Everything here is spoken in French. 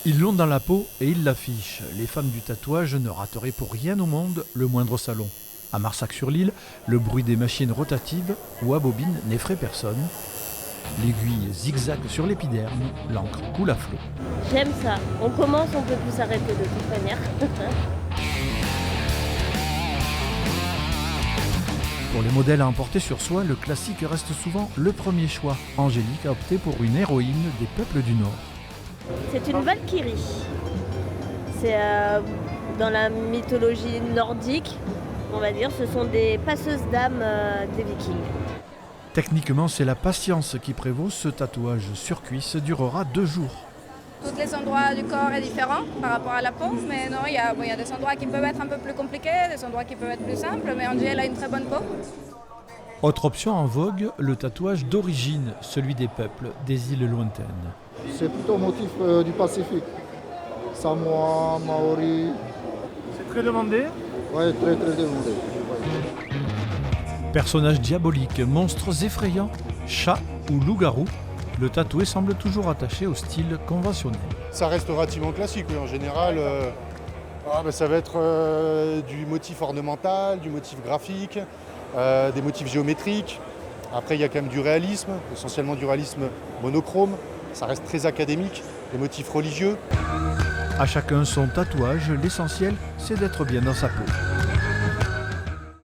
Ils l'ont dans la peau et ils l'affichent. Les femmes du tatouage ne rateraient pour rien au monde le moindre salon. À Marsac-sur-l'Île, le bruit des machines rotatives ou à bobine n'effraie personne. L'aiguille zigzague sur l'épiderme, l'encre coule à flot. J'aime ça. On commence, on peut plus s'arrêter de toute manière. Pour les modèles à emporter sur soi, le classique reste souvent le premier choix. Angélique a opté pour une héroïne des peuples du Nord. C'est une Valkyrie. C'est dans la mythologie nordique, on va dire, ce sont des passeuses d'âme des Vikings. Techniquement, c'est la patience qui prévaut. Ce tatouage sur cuisse durera 2 jours. Tous les endroits du corps est différent par rapport à la peau, mais non, il y a des endroits qui peuvent être un peu plus compliqués, des endroits qui peuvent être plus simples, mais Angie, elle a une très bonne peau. Autre option en vogue, le tatouage d'origine, celui des peuples, des îles lointaines. C'est plutôt motif du Pacifique. Samoa, Maori. C'est très demandé. Ouais, très très demandé. Personnages diaboliques, monstres effrayants, chats ou loups-garous, le tatoué semble toujours attaché au style conventionnel. Ça reste relativement classique, oui. En général. Ça va être du motif ornemental, du motif graphique, des motifs géométriques. Après, il y a quand même du réalisme, essentiellement du réalisme monochrome. Ça reste très académique, des motifs religieux. À chacun son tatouage, l'essentiel c'est d'être bien dans sa peau.